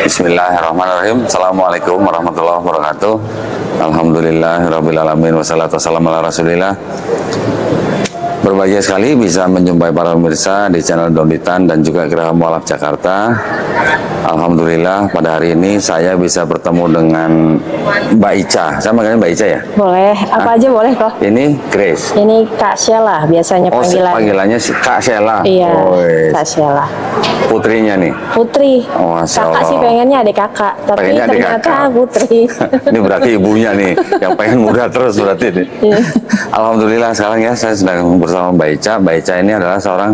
Bismillahirrahmanirrahim. Assalamualaikum warahmatullahi wabarakatuh. Alhamdulillahirrabbilalamin. Wassalatu wassalamu ala rasulillah. Berbahagia sekali bisa menjumpai para pemirsa di channel Donditan dan juga Geraha Mualaf Jakarta. Alhamdulillah pada hari ini saya bisa bertemu dengan Mbak Ica. Saya manggilnya Mbak Ica ya? Boleh, apa aja boleh kok. Ini Grace. Ini Kak Sheila biasanya panggilan. Panggilannya Kak Sheila. Iya, Kak Sheila. Putrinya nih? Putri. Oh, kakak sih pengennya adik kakak, tapi pengennya ternyata kakak. Putri. Ini berarti ibunya nih, yang pengen muda terus berarti nih. Alhamdulillah sekarang ya saya sedang bersama Mbak Ica. Mbak Ica ini adalah seorang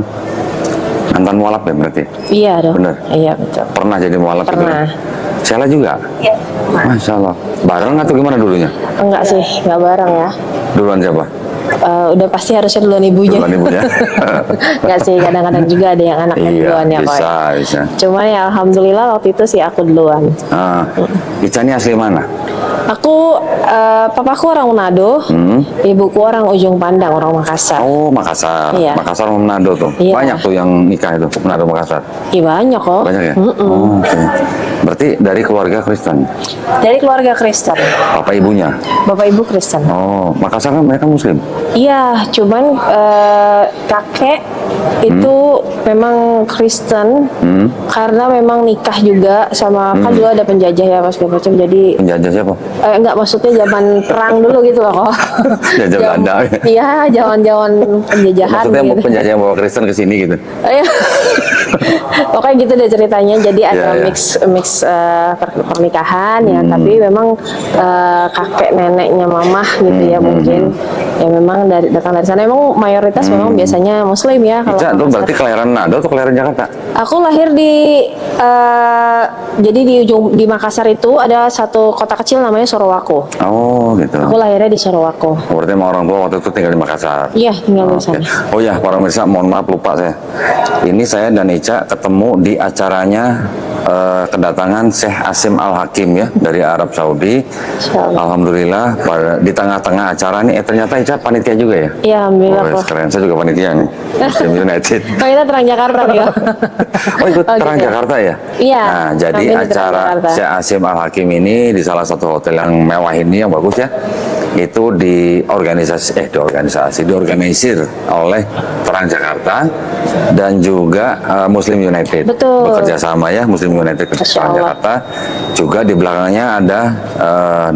mantan mualaf ya berarti? Iya dong. Bener? Iya betul. Pernah jadi mualaf? Pernah. Sheila juga? Iya. Masya Allah. Bareng atau gimana dulunya? Enggak sih, enggak bareng ya. Duluan siapa? Udah pasti harusnya duluan ibunya. Duluan ibunya. Enggak sih, kadang-kadang juga ada yang anaknya duluan ya kok. Bisa. Cuma ya alhamdulillah waktu itu sih aku duluan. Ica ini asli mana? Aku, papaku orang Manado, ibuku orang Ujung Pandang, orang Makassar. Oh, Makassar. Iya. Makassar sama Manado tuh. Iya. Banyak tuh yang nikah itu, Manado Makassar. Iya banyak kok. Banyak ya? Oh, oke. Berarti dari keluarga Kristen? Dari keluarga Kristen. Bapak ibunya? Bapak ibu Kristen. Oh, Makassar kan mereka Muslim? Iya, cuman kakek itu memang Kristen karena memang nikah juga sama kan dulu ada penjajah ya pas macam jadi Penjajah siapa? enggak maksudnya zaman perang dulu gitu loh kok. Penjajah Belanda. Iya, zaman penjajahan. Maksudnya gitu. penjajah yang bawa Kristen ke sini gitu? Iya. Pokoknya gitu deh ceritanya. Jadi ada Iya. mix pernikahan ya, tapi memang kakek neneknya mamah gitu ya mungkin ya memang datang dari sana. Emang mayoritas memang biasanya Muslim ya. Kalau Ica tuh berarti kelahiran Manado atau kelahiran Jakarta? aku lahir di jadi di Makassar itu ada satu kota kecil namanya Sorowako. Oh gitu. Aku lahirnya di Sorowako. Berarti sama orang tua waktu itu tinggal di Makassar? Iya, tinggal di Oke. sana. Oh ya, para pemirsa, mohon maaf lupa saya. Ini saya dan Ica ketemu di acaranya kedatangan Syekh Asim Al-Hakim ya dari Arab Saudi. Insyaallah. Alhamdulillah di tengah-tengah acara ini ternyata Ica panitia juga ya? Iya, alhamdulillah Oh, kok. keren. Saya juga panitia nih. Muslim United. Oh, kita terang Jakarta nih ya. Oh ikut Oh, Terang gitu. Jakarta ya? Iya, Nah jadi kami di Terang acara Jakarta. Syekh Asim Al-Hakim ini di salah satu hotel yang mewah ini yang bagus ya, itu diorganisir oleh Terang Jakarta dan juga Muslim United. Betul. Bekerja sama ya Muslim United ke Masya Terang Allah. Jakarta. Juga di belakangnya ada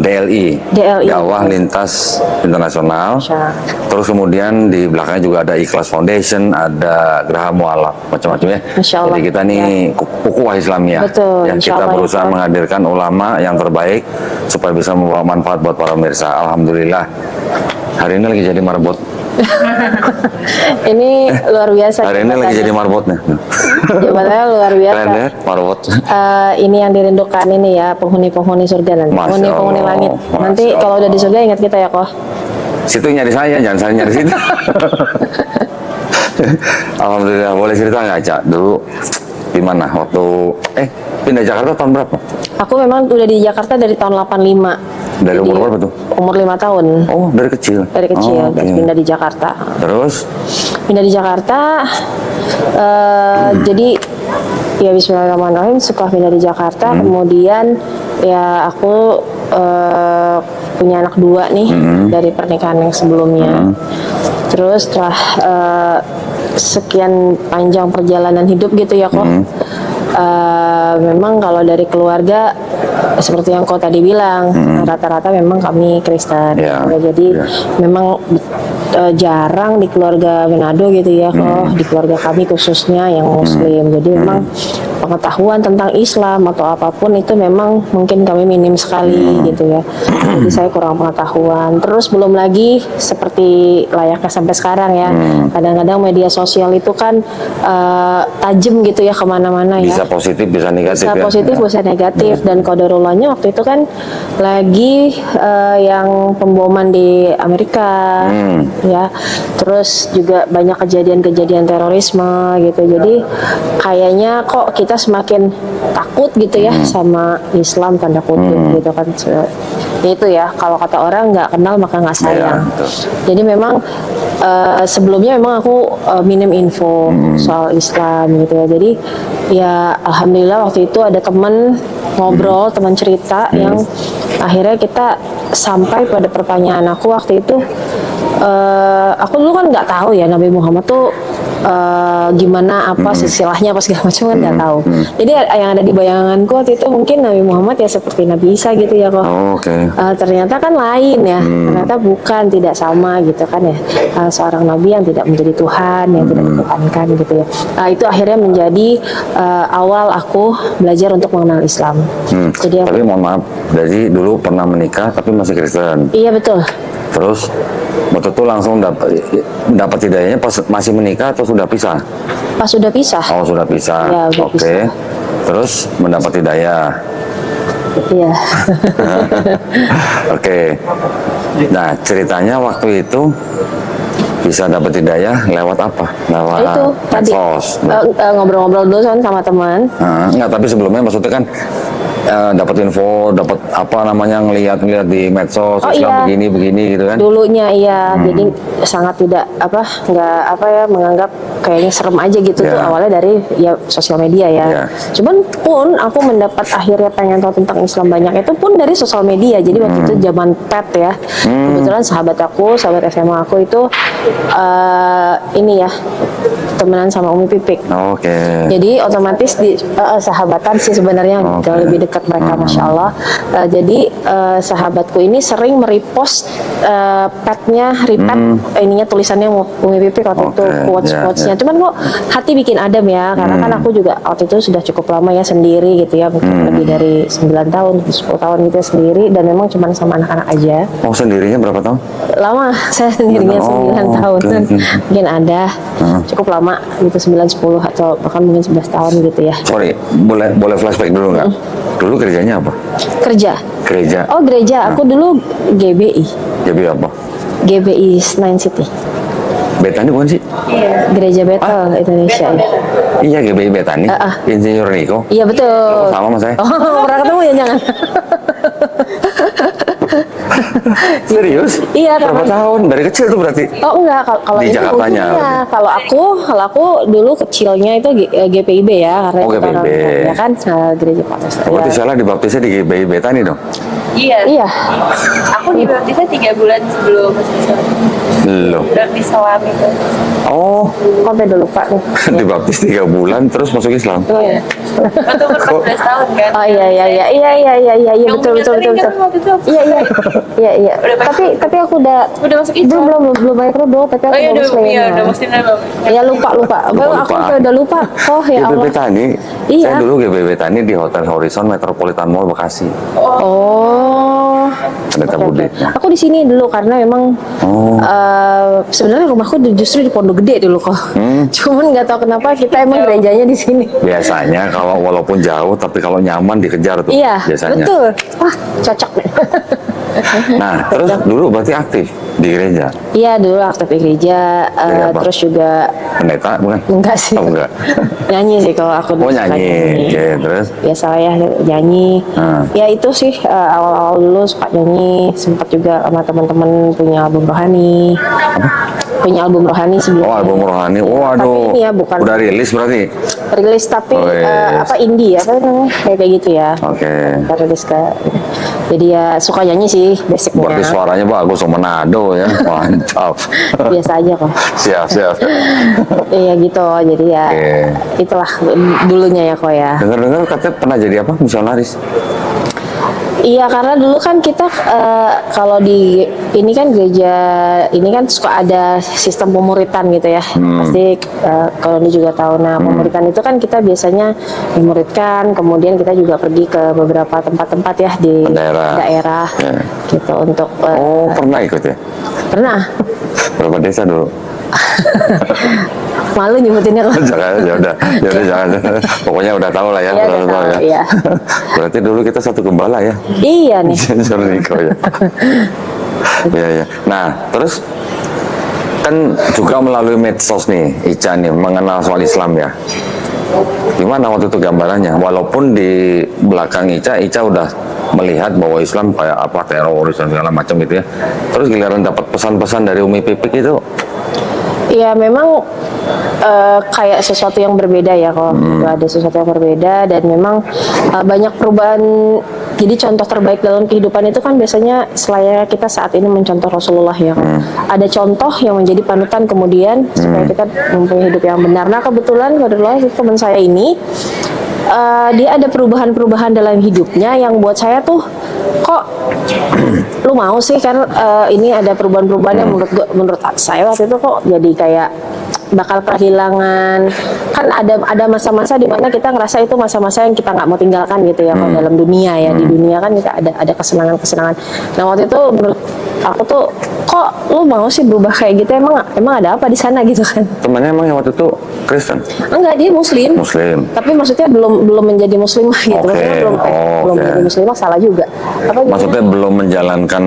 DLI, Dakwah Lintas Internasional. Masya Allah. Terus kemudian di belakangnya juga ada Ikhlas Foundation, ada Geraha Mualaf, macam-macam ya. Masya Allah. Jadi kita nih ukhuwah Islamiyah. Betul, Ya, insya kita Allah, berusaha insya Allah. menghadirkan ulama yang terbaik supaya bisa membawa manfaat buat para pemirsa. Alhamdulillah. Hari ini lagi jadi marbot. Ini luar biasa. Hari ini lagi jadi marbot nih. Jabatannya luar biasa. Keren ya, marbot. Ini yang dirindukan ini ya penghuni-penghuni surga nanti, Masya penghuni-penghuni Allah, langit. Masya Nanti Allah. kalau udah di surga ingat kita ya kok. Situ nyari saya, jangan saya nyari situ. Alhamdulillah. Boleh cerita nggak, Cak? Dulu di mana waktu pindah Jakarta tahun berapa? Aku memang udah di Jakarta dari tahun 85. Dari Jadi, umur berapa tuh? Umur 5 tahun. Oh, dari kecil. Dari kecil, Oh, terus oke. pindah di Jakarta. Terus Pindah di Jakarta, jadi ya Bismillahirrahmanirrahim setelah pindah di Jakarta, kemudian ya aku punya anak 2 nih dari pernikahan yang sebelumnya. Terus setelah sekian panjang perjalanan hidup gitu ya kok, memang kalau dari keluarga seperti yang kau tadi bilang, rata-rata memang kami Kristen. Ya, Jadi ya. memang jarang di keluarga Manado gitu ya, kok di keluarga kami khususnya yang Muslim. Jadi memang pengetahuan tentang Islam atau apapun itu memang mungkin kami minim sekali gitu ya. Jadi saya kurang pengetahuan. Terus belum lagi seperti layaknya sampai sekarang ya. Kadang-kadang media sosial itu kan tajam gitu ya kemana-mana ya. bisa positif, bisa negatif Bisa ya. positif, bisa negatif. Dan qadarulahnya waktu itu kan lagi yang pemboman di Amerika ya, terus juga banyak kejadian-kejadian terorisme gitu. Jadi kayaknya kok kita semakin takut gitu ya sama Islam tanda kutip gitu kan. Ya itu ya, kalau kata orang nggak kenal maka nggak sayang. Iya, betul. Jadi memang sebelumnya memang aku minim info soal Islam gitu ya. Jadi ya alhamdulillah waktu itu ada teman ngobrol, teman cerita yang akhirnya kita sampai pada pertanyaan aku waktu itu. Aku dulu kan nggak tahu ya Nabi Muhammad tuh gimana apa silsilahnya apa segala macam kan nggak tahu. Jadi yang ada di bayanganku waktu itu mungkin Nabi Muhammad ya seperti Nabi Isa gitu ya kok. Oh, oke. Ternyata kan lain ya. Ternyata bukan, tidak sama gitu kan ya. Seorang nabi yang tidak menjadi Tuhan, yang tidak dituhankan gitu ya. Itu akhirnya menjadi awal aku belajar untuk mengenal Islam. Jadi Tapi mohon maaf, jadi dulu pernah menikah tapi masih Kristen. iya betul. Terus waktu itu langsung dapat hidayahnya pas masih menikah atau sudah pisah? Pas sudah pisah. Oh, sudah pisah. Ya, udah Oke. pisah. Terus mendapat hidayah. Iya. Oke. Nah, ceritanya waktu itu bisa dapat hidayah lewat apa? Lewat Itu tadi medsos. ngobrol-ngobrol dulu kan sama teman. Enggak, tapi sebelumnya maksudnya kan dapat info, dapat apa namanya ngelihat di medsos, Oh, Islam iya. begini gitu kan? Dulunya iya, jadi sangat tidak nggak menganggap kayaknya serem aja gitu tuh Ya. awalnya dari ya sosial media ya. Ya. Cuman pun aku mendapat akhirnya pengen tahu tentang Islam banyak itu pun dari sosial media. Jadi waktu itu zaman pet ya. Kebetulan sahabat SMA aku itu ini ya temenan sama Umi Pipik. Oke. Jadi otomatis di sahabatan sih sebenarnya Oke. lebih dekat mereka, masya Allah. Jadi sahabatku ini sering merepost petnya, ininya tulisannya Umi Pipik waktu itu Oke, quotes-quotesnya. ya. Cuman kok hati bikin adem ya, karena kan aku juga waktu itu sudah cukup lama ya sendiri gitu ya, mungkin lebih dari 9 tahun, 10 tahun gitu ya sendiri, dan memang cuma sama anak-anak aja. Oh, sendirinya berapa tahun? Lama saya sendirinya Oh, 9 tahun, oke. mungkin ada cukup lama gitu 9-10 atau bahkan mungkin 11 tahun gitu ya. Sorry, boleh flashback dulu nggak? Dulu kerjanya apa? Kerja. Gereja. Oh gereja, aku dulu GBI, Jadi apa? GBI Nine City, Betani bukan sih? Gereja Bethel Indonesia ya. Iya, GBI Betani. Insinyur Niko. Iya betul. Sama mas saya. Oh pernah ketemu ya jangan? Serius? Iya, Berapa karena- tahun? Dari kecil tuh berarti? Oh enggak, kalau Di itu Jakartanya. ujungnya. Kalau aku dulu kecilnya itu GPIB ya, karena Oh, itu GPIB. ya kan gereja Protestan. Berarti Ya. salah dibaptisnya di GBI Betani dong? Iya. Iya. Aku dibaptisnya 3 bulan sebelum masuk Islam. Belum. Di Salam itu. Oh, Sampai udah lupa nih. dibaptis 3 bulan terus masuk Islam. Iya. Waktu umur 14 tahun kan. Oh iya Yang betul. menyelesaikan kan waktu itu aku. Iya. Udah Tapi aku udah Udah masuk Islam. belum banyak kerudung, tapi aku Oh iya udah udah, muslim. iya ya. udah muslim dan Ya lupa. Baru aku Lupa. sampai udah lupa. Oh ya GBI Allah. Betani. Iya. Saya dulu GBI Betani di Hotel Horizon Metropolitan Mall Bekasi. Oh. Pendeta Budi. Aku di sini dulu karena memang Oh. sebenarnya rumahku justru di Pondok Gede dulu kok. Cuman nggak tahu kenapa kita emang gerejanya di sini. Biasanya kalau walaupun jauh tapi kalau nyaman dikejar tuh Iya, biasanya. betul. Wah, cocok nih. Nah, terus dulu berarti aktif di gereja. Iya, dulu aktif di gereja, Jadi apa? terus juga Pendeta bukan? enggak sih. Oh, enggak. Nyanyi sih kalau aku Oh, dulu suka nyanyi. Oke, terus Biasa ya nyanyi. Ya itu sih awal-awal dulu suka nyanyi, sempat juga sama teman-teman punya album rohani. Punya album rohani sebelumnya. oh album rohani. Waduh. Tapi ini ya bukan Udah rilis berarti. rilis tapi Oh, yes. apa indie apa namanya kayak gitu ya. Oke. Rilis ke jadi ya suka nyanyi sih basicnya. Berarti suaranya bagus sama Manado ya. Mantap. Biasa aja kok. Siap. Iya gitu. Jadi ya Oke. itulah dulunya ya kok ya. Dengar-dengar katanya pernah jadi apa? Misionaris. Iya karena dulu kan kita kalau di ini kan gereja ini kan suka ada sistem pemuritan gitu ya. Pasti kalau ini juga tahu. Nah pemuritan itu kan kita biasanya memuridkan, kemudian kita juga pergi ke beberapa tempat-tempat ya di Daerah. Ya. gitu untuk Oh, pernah ikut ya? pernah. Berapa desa dulu? Malu nyebutinnya kok. Jangan, jangan. Pokoknya udah tahu lah ya. Iya, udah udah tahu tahu, ya. iya. Berarti dulu kita satu gembala ya. Iya nih. Sensor Niko ya. Iya. Nah, terus kan juga melalui medsos nih, Ica nih mengenal soal Islam ya. Gimana waktu itu gambarannya? Walaupun di belakang Ica udah melihat bahwa Islam kayak apa teroris dan segala macam gitu ya. Terus giliran dapat pesan-pesan dari Umi Pipik itu Ya memang kayak sesuatu yang berbeda ya kok. Ada sesuatu yang berbeda dan memang banyak perubahan. Jadi contoh terbaik dalam kehidupan itu kan biasanya selayaknya kita saat ini mencontoh Rasulullah ya kok. Ada contoh yang menjadi panutan kemudian supaya kita mempunyai hidup yang benar. Nah kebetulan teman saya ini dia ada perubahan-perubahan dalam hidupnya yang buat saya tuh kok lu mau sih kan ini ada perubahan-perubahan yang menurut saya waktu itu kok jadi kayak bakal kehilangan. Kan ada masa-masa di mana kita ngerasa itu masa-masa yang kita nggak mau tinggalkan gitu ya kalau dalam dunia ya. Di dunia kan kita ada kesenangan-kesenangan. Nah waktu itu menurut aku tuh kok lu mau sih berubah kayak gitu, emang ada apa di sana gitu kan. Temannya emang yang waktu itu Kristen? Enggak, dia muslim. Tapi maksudnya belum menjadi muslimah gitu. Maksudnya belum menjadi muslimah, salah juga. Apa maksudnya belum menjalankan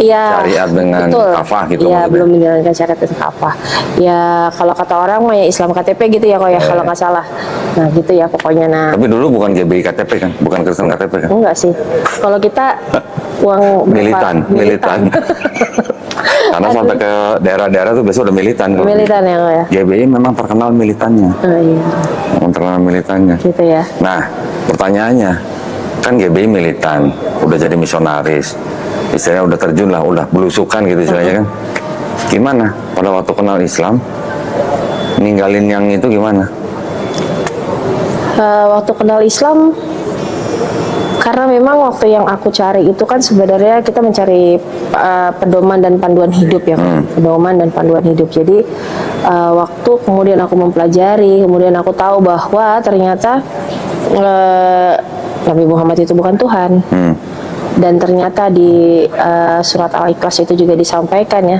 syariat dengan kafah gitu. Iya, belum menjalankan syariat dengan kafah. Ya kalau kata orang mah ya Islam KTP gitu ya kok ya kalau nggak salah. Nah gitu ya pokoknya. Nah. Tapi dulu bukan GBI KTP kan, bukan Kristen KTP kan? Enggak sih. Kalau kita uang militan. Karena sampai ke daerah-daerah tuh biasanya udah militan. Militan ya kok ya. GBI memang terkenal militannya. Oh iya. Memang terkenal militannya. Gitu ya. Nah pertanyaannya, kan GBI militan, udah jadi misionaris, istilahnya udah terjun lah, udah belusukan gitu istilahnya kan. Gimana pada waktu kenal Islam, ninggalin yang itu gimana? Waktu kenal Islam, karena memang waktu yang aku cari itu kan sebenarnya kita mencari pedoman dan panduan hidup ya, pedoman dan panduan hidup. Jadi waktu kemudian aku mempelajari, kemudian aku tahu bahwa ternyata Nabi Muhammad itu bukan Tuhan. Dan ternyata di surat Al-Ikhlas itu juga disampaikan ya.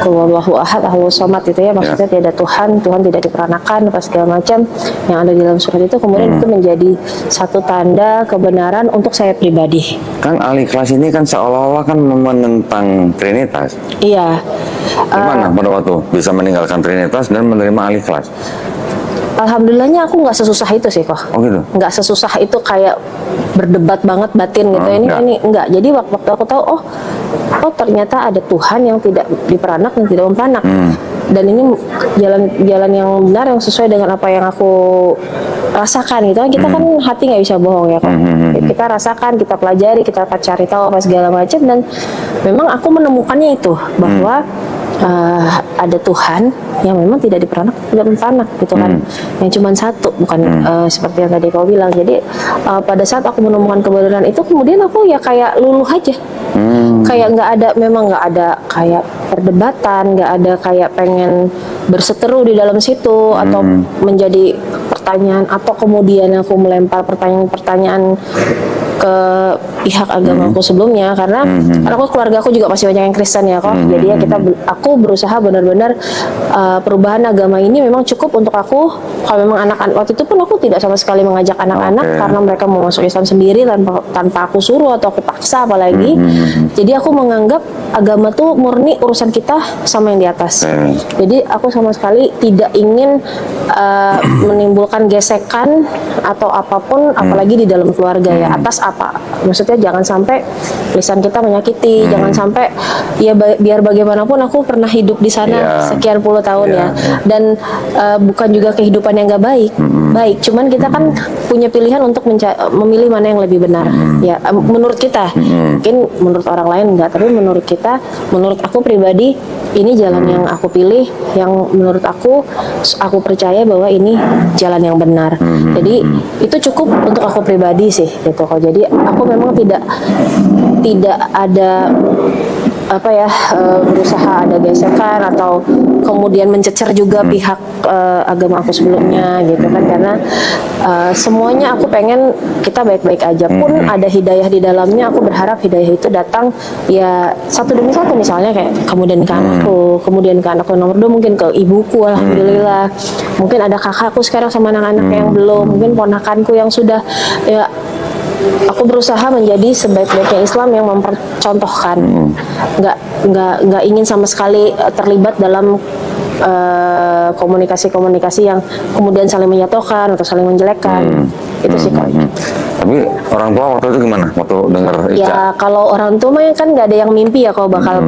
Qul huwallahu ahad, Allahu samad itu ya, maksudnya tiada Tuhan tidak diperanakan, apa segala macam yang ada di dalam surat itu. Kemudian itu menjadi satu tanda kebenaran untuk saya pribadi. Kan Al-Ikhlas ini kan seolah-olah kan menentang Trinitas. Iya. Gimana pada waktu bisa meninggalkan Trinitas dan menerima Al-Ikhlas? Alhamdulillahnya aku nggak sesusah itu sih kok. Oh gitu? Nggak sesusah itu kayak berdebat banget batin gitu. Ini enggak. Jadi waktu aku tahu oh ternyata ada Tuhan yang tidak diperanak dan tidak memperanak. Dan ini jalan yang benar yang sesuai dengan apa yang aku rasakan gitu. Kita kan hati nggak bisa bohong ya kok. Kita rasakan, kita pelajari, kita cari tahu apa segala macam, dan memang aku menemukannya itu bahwa ada Tuhan yang memang tidak diperanak, tidak memperanak gitu kan, yang cuma satu, bukan seperti yang tadi kau bilang. Jadi pada saat aku menemukan kebenaran itu, kemudian aku ya kayak luluh aja, kayak memang nggak ada kayak perdebatan, nggak ada kayak pengen berseteru di dalam situ atau menjadi pertanyaan, atau kemudian aku melempar pertanyaan-pertanyaan ke pihak agamaku sebelumnya, karena aku keluarga aku juga masih banyak yang Kristen ya kok. Jadi ya aku berusaha benar-benar perubahan agama ini memang cukup untuk aku. Kalau memang anak-anak waktu itu pun aku tidak sama sekali mengajak anak-anak karena mereka mau masuk Islam sendiri tanpa aku suruh atau aku paksa apalagi. Jadi aku menganggap agama tuh murni urusan kita sama yang di atas. Jadi aku sama sekali tidak ingin menimbulkan gesekan atau apapun, apalagi di dalam keluarga ya, atas apa. Maksudnya jangan sampai lisan kita menyakiti, jangan sampai ya biar bagaimanapun aku pernah hidup di sana sekian puluh tahun ya. Dan bukan juga kehidupan yang gak baik. Baik, cuman kita kan punya pilihan untuk memilih mana yang lebih benar. Ya, menurut kita. Mungkin menurut orang lain enggak, tapi menurut kita, menurut aku pribadi, ini jalan yang aku pilih, yang menurut aku percaya bahwa ini jalan yang benar. Jadi itu cukup untuk aku pribadi sih gitu kok. Jadi aku memang tidak ada berusaha ada gesekan atau kemudian mencecer juga pihak agama aku sebelumnya gitu kan, karena semuanya aku pengen kita baik-baik aja. Pun ada hidayah di dalamnya, aku berharap hidayah itu datang ya satu demi satu, misalnya kayak kemudian ke anakku, kemudian ke anakku nomor 2, mungkin ke ibuku, alhamdulillah, mungkin ada kakakku sekarang sama anak-anak yang belum, mungkin ponakanku yang sudah ya. Aku berusaha menjadi sebaik-baiknya Islam yang mempercontohkan, nggak ingin sama sekali terlibat dalam komunikasi-komunikasi yang kemudian saling menyatukan atau saling menjelekkan. Itu sih Kak. Tapi orang tua waktu itu gimana? Waktu dengar Ica? Ya kalau orang tua mah kan nggak ada yang mimpi ya kalau bakal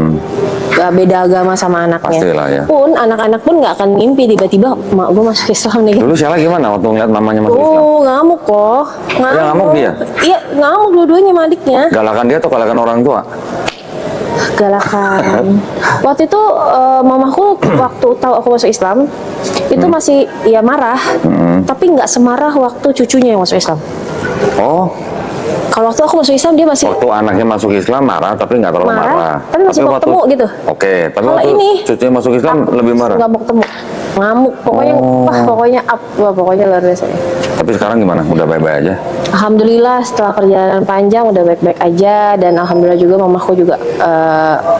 beda agama sama anaknya. Pastilah, ya. Pun anak-anak pun nggak akan mimpi tiba-tiba mak gue masuk Islam nih. Dulu Sheila gimana waktu ngeliat mamanya masuk Islam? Oh, ngamuk kok. Yang ngamuk dia? Iya, ngamuk dua-duanya sama adiknya. Galakan dia atau galakan orang tua? Galakan. Waktu itu mamaku waktu tahu aku masuk Islam itu masih ya marah, tapi nggak semarah waktu cucunya yang masuk Islam. Oh, Kalau waktu aku masuk Islam dia masih waktu anaknya masuk Islam marah tapi nggak terlalu Marah, marah. tapi masih mau ketemu gitu. Oke, tapi Kalau waktu ini, cucunya masuk Islam lebih marah. nggak mau ketemu, ngamuk. Pokoknya, Oh. pokoknya up, wah, pokoknya luar biasa. Tapi sekarang gimana? Udah baik-baik aja? Alhamdulillah setelah perjalanan panjang udah baik-baik aja dan alhamdulillah juga mamaku juga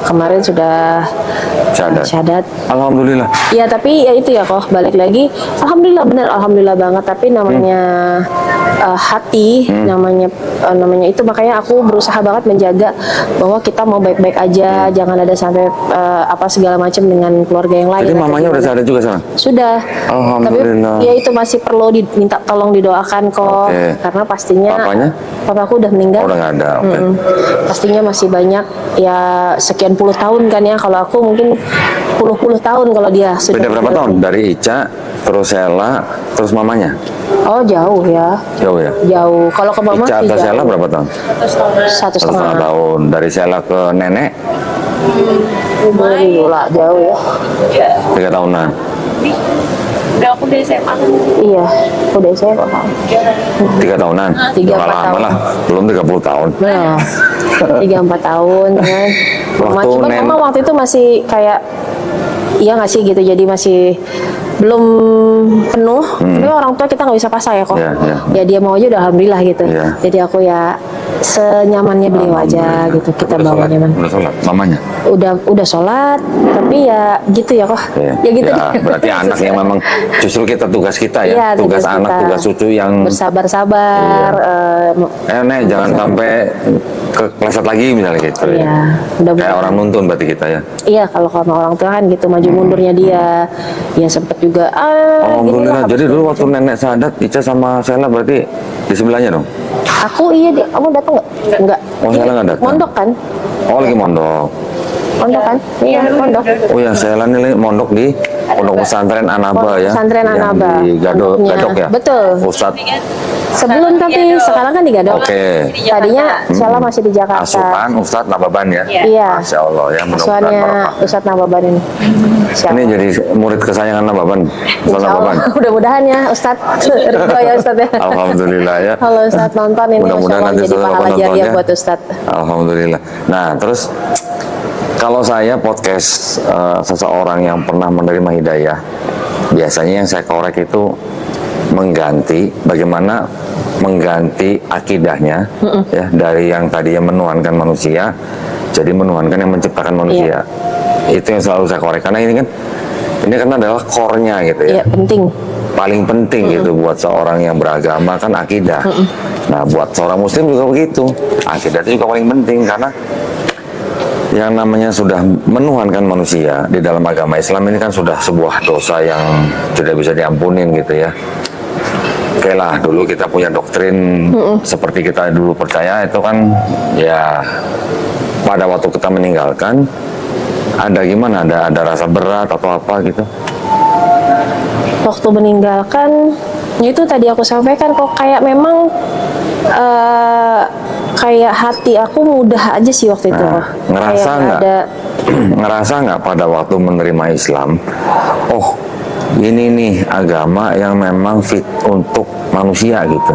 kemarin sudah syahadat. Alhamdulillah. Ya tapi ya itu ya kok balik lagi. Alhamdulillah benar, alhamdulillah banget. Tapi namanya hati, namanya itu makanya aku berusaha banget menjaga bahwa kita mau baik-baik aja, jangan ada sampai apa segala macam dengan keluarga yang lain. Jadi atau mamanya udah gimana. sadar juga sekarang? Sudah. Alhamdulillah. Tapi ya itu masih perlu diminta tolong didoakan kok. Oke. Karena pastinya Papanya? papaku udah meninggal. Oh, udah nggak ada. Oke. Pastinya masih banyak ya sekian puluh tahun kan ya. Kalau aku mungkin puluh tahun kalau dia sudah. Beda berapa tahun? Dari Ica, terus Sheila, terus mamanya? Oh jauh ya. Jauh ya? Jauh. Kalau ke mama Ica sih atau jauh. Sheila berapa tahun? Satu 1,5 setengah. tahun. Dari Sheila ke nenek, Lah jauh ya. 3 tahunan. Udah aku dari SMA. Iya. Udah saya kok. 3 tahunan? 3-4 Nggak lama tahun. lah. Belum 30 tahun. Nah, 3-4 tahun kan. Mama Waktu cuma nen- mama waktu itu masih kayak iya nggak sih gitu, jadi masih belum penuh. Tapi orang tua kita nggak bisa paksa ya kok. Iya, iya. Ya dia mau aja udah alhamdulillah gitu. Iya. Jadi aku ya senyamannya beliau aja gitu, kita Udah bawa sholat? nyaman. Udah sholat? Mamanya? Udah sholat, tapi ya gitu ya kok. Iya. Ya gitu. Ya, deh. berarti anak yang memang justru kita tugas kita ya. Iya, tugas anak, kita. tugas cucu yang Bersabar-sabar. Nek jangan sampai kepleset lagi misalnya gitu ya. Iya, mudah-mudahan. Kayak orang nuntun berarti kita ya. Iya, kalau sama orang tua kan gitu maju mundurnya dia. Ya sempet juga Alhamdulillah. gini lah, Jadi dulu waktu nenek sadat, Ica sama Sheila berarti di sebelahnya dong? aku iya deh, kamu datang nggak? Enggak. Oh, Sheila nggak datang? Mondok kan? Oh, lagi mondok. Mondok kan? Iya, mondok. Oh ya, Sheila nih mondok di Pondok Pesantren Anaba ya. Pesantren Yang Anaba. di Gadok, Pondoknya. Gadok ya? Betul. Ustadz Sebelum tapi sekarang kan di Gadok. Oke. Tadinya Sheila masih di Jakarta. asuhan Ustadz Nababan ya? Iya. Masya Allah ya, mudah-mudahan Asuhannya barokah. Ustadz Nababan ini. Siapa? Ini jadi murid kesayangan Nababan, Ustadz Nababan. Mudah-mudahan ya Ustadz. Ridho ya Ustadz ya. Alhamdulillah ya. Kalau Ustadz nonton ini Mudah-mudahan Masya Allah nanti jadi Ustadz pahala dapat jariah nontonnya. buat Ustadz. Alhamdulillah. Nah, terus kalau saya podcast seseorang yang pernah menerima hidayah, biasanya yang saya korek itu bagaimana mengganti akidahnya ya, dari yang tadinya menuhankan manusia jadi menuhankan yang menciptakan manusia. Itu yang selalu saya korek karena ini kan adalah core-nya gitu ya. Iya, penting. Paling penting gitu buat seorang yang beragama kan akidah. Nah, buat seorang muslim juga begitu. Akidah itu juga paling penting karena yang namanya sudah menuhankan manusia di dalam agama Islam ini kan sudah sebuah dosa yang tidak bisa diampunin gitu ya. Oke lah, dulu kita punya doktrin seperti kita dulu percaya itu kan ya pada waktu kita meninggalkan ada gimana, ada rasa berat atau apa gitu. Waktu meninggalkan itu tadi aku sampaikan kok kayak memang kayak hati aku mudah aja sih waktu itu. Nah, ngerasa Kayak nggak ada ngerasa nggak pada waktu menerima Islam, oh ini nih agama yang memang fit untuk manusia gitu,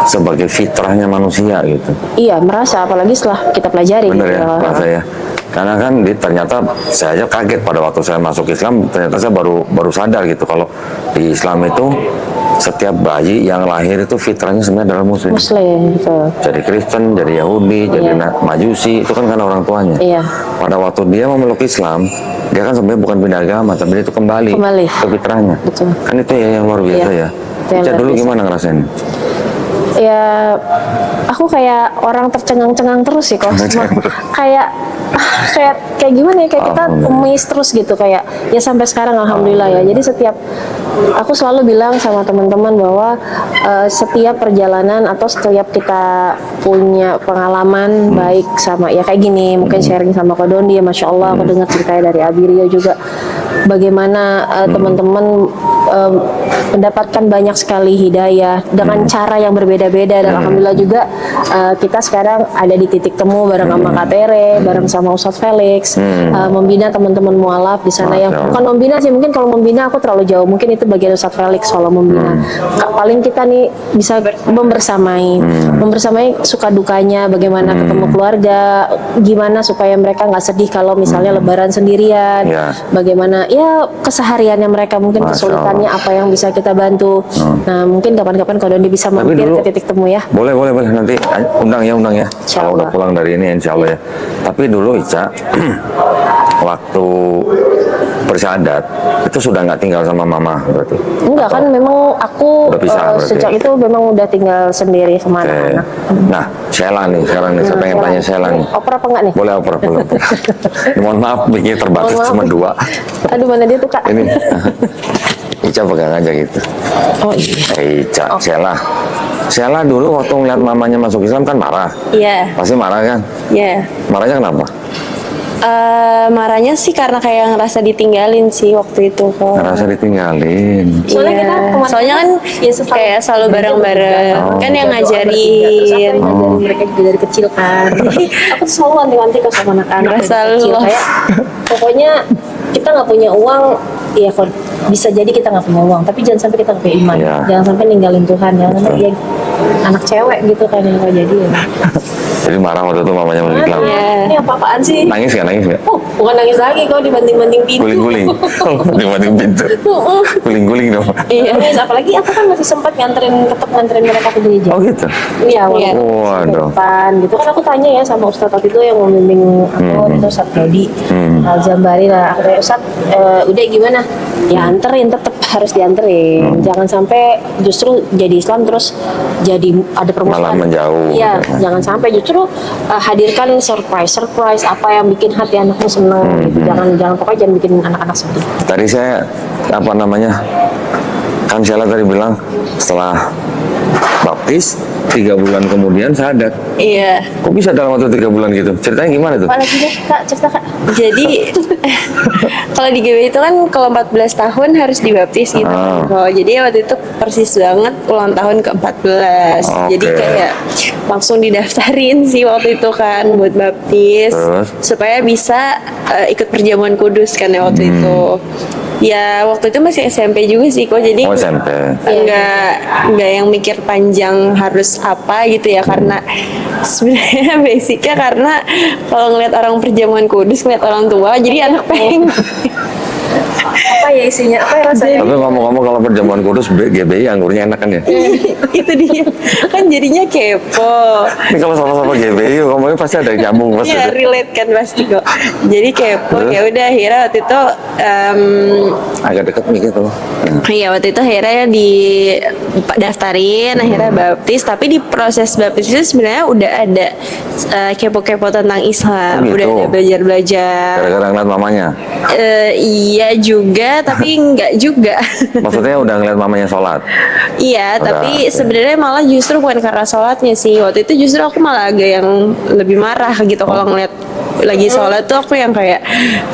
sebagai fitrahnya manusia gitu. iya merasa apalagi setelah kita pelajari Bener gitu. ya, merasa ya. Karena kan ternyata saya aja kaget pada waktu saya masuk Islam, ternyata saya baru sadar gitu kalau di Islam itu setiap bayi yang lahir itu fitrahnya sebenarnya adalah muslim. Muslim gitu. Jadi Kristen, jadi Yahudi, jadi Majusi, itu kan karena orang tuanya. Iya. Pada waktu dia memeluk Islam, dia kan sebenarnya bukan pindah agama, tapi dia itu kembali ke fitrahnya. Betul. Kan itu ya yang luar biasa Iya. ya. Itu yang Ica luar dulu biasa. gimana ngerasain? Ya aku kayak orang tercengang-cengang terus sih kok. kayak kayak gimana ya, kayak kita Alhamdulillah. kumis terus gitu kayak ya sampai sekarang alhamdulillah ya. Jadi setiap aku selalu bilang sama teman-teman bahwa setiap perjalanan atau setiap kita punya pengalaman baik sama ya kayak gini, mungkin sharing sama Kak Dondi ya, Masya Allah aku dengar ceritanya dari Abiria juga bagaimana teman-teman mendapatkan banyak sekali hidayah dengan cara yang berbeda-beda, dan alhamdulillah juga kita sekarang ada di titik temu bareng sama Kak Tere, bareng sama Ustadz Felix, membina teman-teman mualaf di sana yang bukan membina sih, mungkin kalau membina aku terlalu jauh, mungkin itu bagian Ustadz Felix kalau membina. Paling kita nih bisa membersamai suka dukanya, bagaimana ketemu keluarga, gimana supaya mereka nggak sedih kalau misalnya Lebaran sendirian, bagaimana ya kesehariannya mereka, mungkin kesulitannya apa yang bisa kita bantu. Nah mungkin kapan-kapan Kak Dondi bisa mampir ke titik temu ya. Boleh nanti undang ya. Kalau udah pulang dari ini insya Allah ya. Tapi dulu Ica waktu bersyahadat itu sudah nggak tinggal sama mama berarti? Enggak kan, memang aku Udah pisah berarti? sejak itu memang udah tinggal sendiri sama anak-anak. Nah, Sheila nih sekarang nih, saya pengen tanya Sheila nih. Oper apa enggak nih? Boleh oper. Mohon maaf, mikir terbatas Mohon maaf. cuma 2. Aduh, mana dia tuh Kak? Ini Ica pegang aja gitu. Oh iya. Ica, Sheila dulu waktu ngeliat mamanya masuk Islam kan marah. Iya. Pasti marah kan? Iya. Marahnya kenapa? Marahnya sih karena kayak ngerasa ditinggalin sih waktu itu kok. Ngerasa ditinggalin. Soalnya Iya. kita kemana-mana Soalnya kan ya kayak selalu bareng-bareng, kan yang ngajarin. Mereka juga dari kecil kan. Jadi aku tuh selalu wanti-wanti ke sama anak-anak Ngerasa dari kecil, lost. kayak pokoknya kita nggak punya uang, ya kalau bisa jadi kita nggak punya uang, tapi jangan sampai kita nggak punya iman, Iya. jangan sampai ninggalin Tuhan, jangan sampai ya anak cewek gitu kan yang kau jadi ya. Jadi marah waktu itu mamanya masuk Islam. Iya. Ini apa-apaan sih? Nangis nggak? Oh, bukan nangis lagi, kau dibanting-banting pintu. Guling-guling. Dibanding pintu. Guling-guling dong. Iya, nangis. Apalagi aku kan masih sempat nganterin mereka ke gereja. Oh gitu. Iya, Iya. Waduh. depan gitu kan, aku tanya ya sama Ustadz waktu itu yang membimbing aku, itu Ustadz Dodi Al-Jambari lah. Aku tanya, Ustadz udah gimana? Ya anterin, tetap harus dianterin. Jangan sampai justru jadi Islam terus jadi ada permusuhan. Malah menjauh. Iya, jangan sampai justru hadirkan surprise apa yang bikin hati anakmu seneng gitu. Jangan pokoknya jangan bikin anak-anak sedih. Tadi saya kan Sheila tadi bilang setelah baptis 3 bulan kemudian syahadat. Iya. Kok bisa dalam waktu 3 bulan gitu? Ceritanya gimana tuh? Apa lagi deh Kak, cerita Kak. Jadi kalau di GB itu kan kalau 14 tahun harus dibaptis gitu. Oh, jadi waktu itu persis banget ulang tahun ke-14. Jadi Oke. kayak langsung didaftarin sih waktu itu kan buat baptis. Terus? Supaya bisa ikut perjamuan kudus kan ya waktu itu. Ya waktu itu masih SMP juga sih kok, jadi Oh SMP. nggak yang mikir panjang harus apa gitu ya, karena sebenarnya basicnya karena kalau ngeliat orang perjamuan kudus, ngeliat orang tua, jadi anak pengen. Apa ya isinya? Apa ya rasanya? Tapi ngomong-ngomong kalau perjamuan kudus GBI anggurnya enak kan ya? Itu dia kan jadinya kepo. Ini kalau sama-sama GBI ngomongnya pasti ada yang nyambung pasti. Ya relate kan pasti kok. Jadi kepo. Terus? Ya udah akhirnya waktu itu Agak deket mikir tuh. iya waktu itu akhirnya di daftarin, akhirnya baptis. Tapi di proses baptis itu sebenarnya udah ada kepo-kepo tentang Islam, Oh, gitu. udah ada belajar-belajar. Gara-gara ngeliat mamanya. Iya juga, tapi enggak juga. Maksudnya udah ngeliat mamanya sholat. Iya, Udah, tapi oke. sebenarnya malah justru bukan karena sholatnya sih. Waktu itu justru aku malah agak yang lebih marah gitu kalau ngeliat lagi sholat tuh, aku yang kayak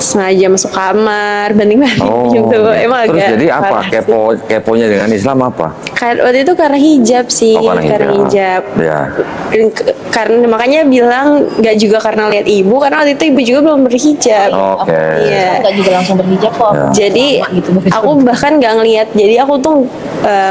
sengaja masuk kamar, banding-banding gitu. Emang Terus agak jadi apa? parah sih. Keponya dengan Islam apa? Waktu itu karena hijab sih, Oh, karena hijab. Ya. Dan karena makanya bilang nggak juga karena lihat ibu, karena waktu itu ibu juga belum berhijab. Oke. Iya. Enggak juga langsung berhijab kok. Ya. Jadi Lama gitu. aku bahkan nggak ngelihat. Jadi aku tuh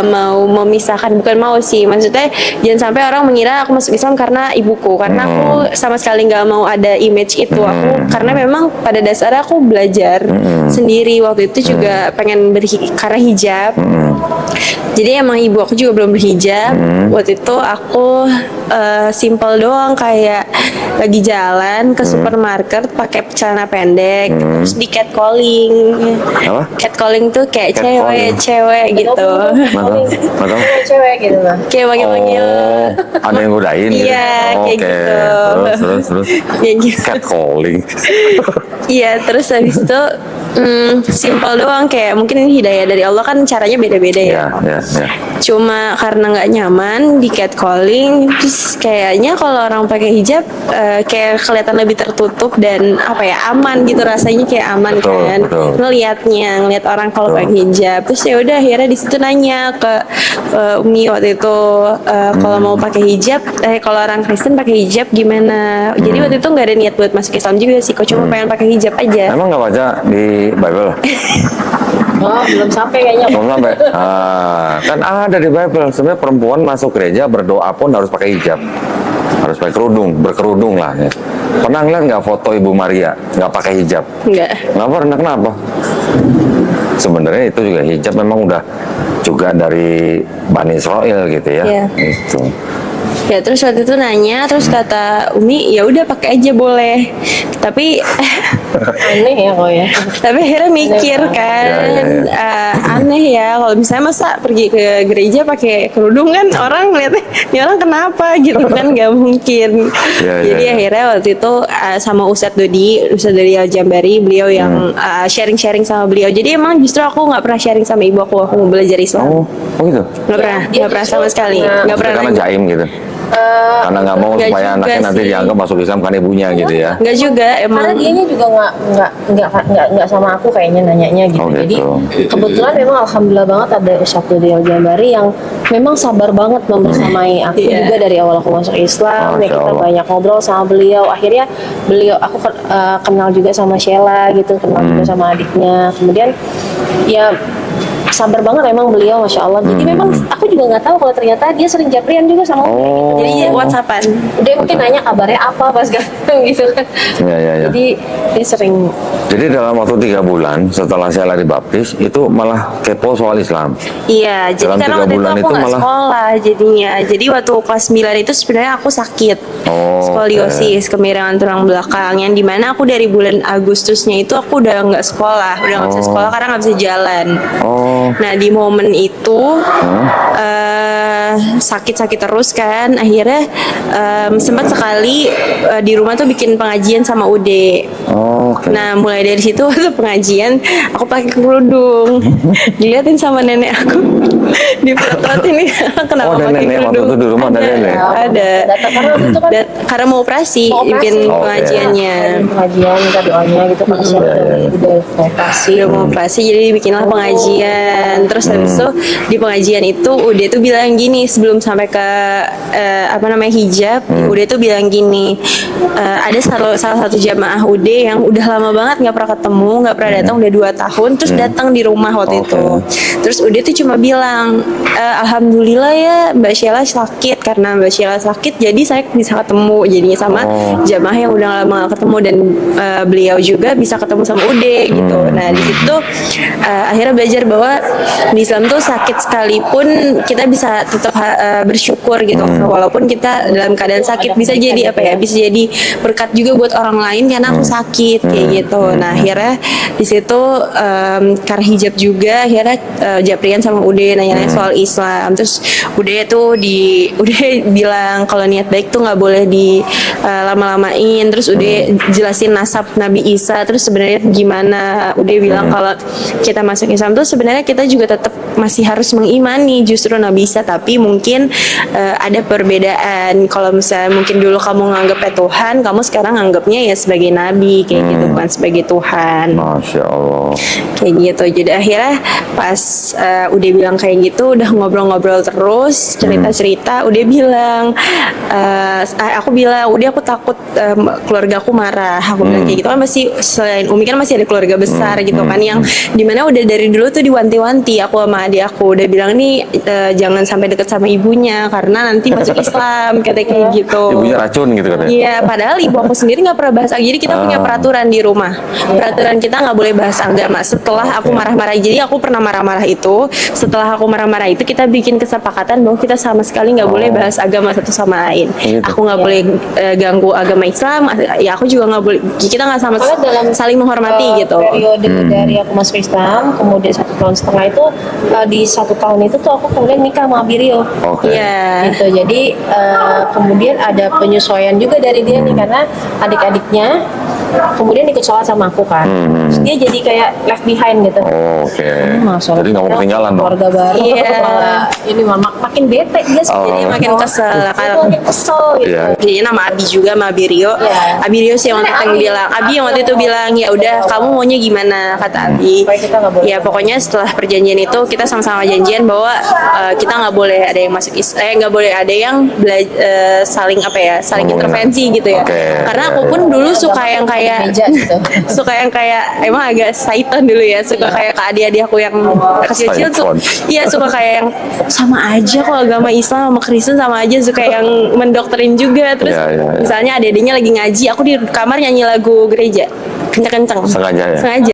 mau memisahkan, bukan mau sih. Maksudnya jangan sampai orang mengira aku masuk Islam karena ibuku. Karena aku sama sekali nggak mau ada image itu. Aku karena memang pada dasarnya aku belajar sendiri waktu itu juga pengen karena hijab. Jadi emang ibu aku juga belum berhijab. Waktu itu aku simple doang, kayak lagi jalan ke supermarket pakai celana pendek, terus di catcalling. Apa? Catcalling tuh kayak Catcalling. cewek-cewek gitu. Mantap. Cewek gitu lah. Kayak panggil-panggil. Oh, ada yang godain gitu? Iya, kayak Oke. gitu. Terus. Kayak gitu. Catcalling. Iya, terus habis itu Simpel doang, kayak mungkin ini hidayah dari Allah kan, caranya beda-beda ya. Ya. Cuma karena nggak nyaman di catcalling, terus kayaknya kalau orang pakai hijab kayak kelihatan lebih tertutup dan apa ya, aman gitu, rasanya kayak aman. Betul, kan betul. ngelihat orang kalau pakai hijab. Terus ya udah akhirnya di situ nanya ke Umi waktu itu, kalau mau pakai hijab, kalau orang Kristen pakai hijab gimana. Jadi waktu itu nggak ada niat buat masuk Islam juga sih, kok cuma pengen pakai hijab aja. Emang nggak baca di Bible? Oh, belum sampai kayaknya. Belum sampai. Kan ada di Bible. Sebenarnya perempuan masuk gereja berdoa pun harus pakai hijab, harus pakai kerudung, berkerudung lah. Ya. Pernah ngeliat nggak foto Ibu Maria nggak pakai hijab? Nggak. Nggak pernah, kenapa? Sebenarnya itu juga hijab memang udah juga dari Bani Israel gitu ya. Iya. Itu. Ya terus waktu itu nanya, terus kata Umi ya udah pakai aja boleh. Tapi Aneh ya kok ya. tapi akhirnya mikir kan, aneh ya kalau misalnya masa pergi ke gereja pakai kerudung, kan orang ngeliatnya ini orang kenapa gitu kan, nggak mungkin. Jadi akhirnya waktu itu sama Ustadz Dodi Al-Jambari, beliau yang sharing-sharing sama beliau. Jadi emang justru aku nggak pernah sharing sama ibu aku mau belajar Islam. Oh gitu. Nggak pernah sama sekali, nggak pernah. Karena nanya. jaim gitu. Karena nggak mau Nggak supaya juga anaknya nanti sih. dianggap masuk Islam kan ibunya gitu ya. Nggak juga Karena emang. dianya juga nggak sama aku kayaknya nanyanya gitu. Oh, gitu. Jadi kebetulan memang alhamdulillah banget ada Ustadz Dodi Al-Jambari yang memang sabar banget membersamai aku Iya. juga dari awal aku masuk Islam. Ya Masya kita Allah. banyak ngobrol sama beliau. Akhirnya aku kenal juga sama Sheila gitu, kenal juga sama adiknya. Kemudian ya sabar banget emang beliau, masya Allah. Jadi memang aku juga nggak tahu kalau ternyata dia sering japrian juga sama aku. Oh. Jadi WhatsAppan. Dia mungkin nanya kabarnya apa pas ganteng gitu kan. Ya. Jadi dia sering. Jadi dalam waktu 3 bulan setelah saya dibaptis itu malah kepo soal Islam. Iya, jadi Dalam karena 3 waktu itu bulan aku itu nggak malah- sekolah jadinya. Jadi waktu kelas 9 itu sebenarnya aku sakit. Oh, Skoliosis, kemiringan tulang belakang, yang dimana aku dari bulan Agustusnya itu aku udah nggak sekolah, udah nggak bisa sekolah karena nggak bisa jalan. Oh. Nah di momen itu sakit-sakit terus kan, akhirnya sempat sekali di rumah tuh bikin pengajian sama Ude. Oh, oke. Nah mulai dari situ waktu pengajian aku pakai kerudung, diliatin sama nenek aku, dipelototin nih kenapa Oh, ada pakai nenek waktu kerudung. itu di rumah, ada nenek? Ada. Karena waktu itu kan Karena mau operasi, Mau operasi. pimpin Oh, pengajiannya. pengajian minta doanya gitu kan udah operasi. Udah mau operasi jadi dibikinlah pengajian. Terus habis itu di pengajian itu Ude tuh bilang gini, sebelum sampai ke hijab, Ude tuh bilang gini, ada salah satu jamaah Ude yang udah lama banget nggak pernah ketemu, nggak pernah datang, udah 2 tahun, terus datang di rumah waktu itu. Terus Ude tuh cuma bilang, alhamdulillah ya Mbak Sheila sakit, karena Mbak Sheila sakit jadi saya bisa ketemu jadinya sama jamaah yang udah lama gak ketemu, dan beliau juga bisa ketemu sama Ude gitu. Nah di situ akhirnya belajar bahwa di Islam tuh sakit sekalipun kita bisa tetap bersyukur gitu, walaupun kita dalam keadaan sakit, bisa jadi bisa jadi berkat juga buat orang lain karena aku sakit kayak gitu. Nah akhirnya di situ karena hijab juga akhirnya japrian sama Ude nanya-nanya soal Islam. Terus Ude bilang kalau niat baik tuh nggak boleh di lama-lamain. Terus Ude jelasin nasab Nabi Isa, terus sebenarnya gimana. Ude bilang kalau kita masuk Islam tuh sebenarnya kita juga tetap masih harus mengimani justru Nabi Isa, tapi mungkin ada perbedaan. Kalau misalnya mungkin dulu kamu nganggapnya Tuhan, kamu sekarang nganggapnya ya sebagai Nabi kayak gitu, bukan sebagai Tuhan. Masya Allah. Kayak gitu. Jadi akhirnya pas udah bilang kayak gitu, udah ngobrol-ngobrol terus, cerita-cerita, udah bilang aku bilang udah aku takut keluarga aku marah. Aku bilang kayak gitu kan, masih selain Umi kan masih ada keluarga besar gitu kan, yang dimana udah dari dulu tuh diwanti-wanti aku sama adik aku, udah bilang nih jangan sampai deket sama ibunya karena nanti masuk Islam, katanya kayak gitu. Ibunya racun gitu katanya. Iya, padahal ibu aku sendiri nggak pernah bahas. Jadi kita punya peraturan di rumah. Peraturan kita nggak boleh bahas agama. Setelah aku marah-marah, jadi aku pernah marah-marah itu. Setelah aku marah-marah itu, kita bikin kesepakatan bahwa kita sama sekali nggak boleh bahas agama satu sama lain. Gitu. Aku nggak boleh ganggu agama Islam. Ya aku juga nggak boleh. Kita nggak sama Soalnya dalam saling menghormati gitu. periode dari aku masuk Islam, kemudian 1,5 tahun setengah itu di 1 tahun itu tuh aku kemudian nikah sama Abirio. Oke. Iya. Gitu. Jadi kemudian ada penyesuaian juga dari dia nih karena adik-adiknya kemudian ikut sholat sama aku kan. Terus dia jadi kayak left behind gitu. Oke. Sholat Jadi nggak mau bareng, ketinggalan dong. keluarga baru. Iya. Malah ini makin bete dia sih. Oh. Jadi makin kesel Dia tuh makin kesel gitu. Iya. Jadi nama Abi juga sama Abi Rio. Iya. Abi Rio sih yang waktu itu yang bilang. Abi yang waktu itu bilang ya udah kamu maunya gimana kata Abi. Supaya kita nggak boleh. Ya pokoknya setelah perjanjian itu kita sama-sama janjian bahwa kita nggak boleh ada yang masuk nggak boleh ada yang saling saling Ngomongin. intervensi gitu ya. Oke. Karena aku pun dulu suka yang kayak Meja gitu. suka yang kayak emang agak saiton dulu ya, suka kayak ke adik-adik aku yang kecil-kecil tuh. Saiton. Iya suka kayak yang sama aja kok agama Islam sama Kristen sama aja, suka yang mendoktrin juga. Terus Iya, iya, iya. misalnya adik-adiknya lagi ngaji, aku di kamar nyanyi lagu gereja kenceng-kenceng. Sengaja ya? Sengaja.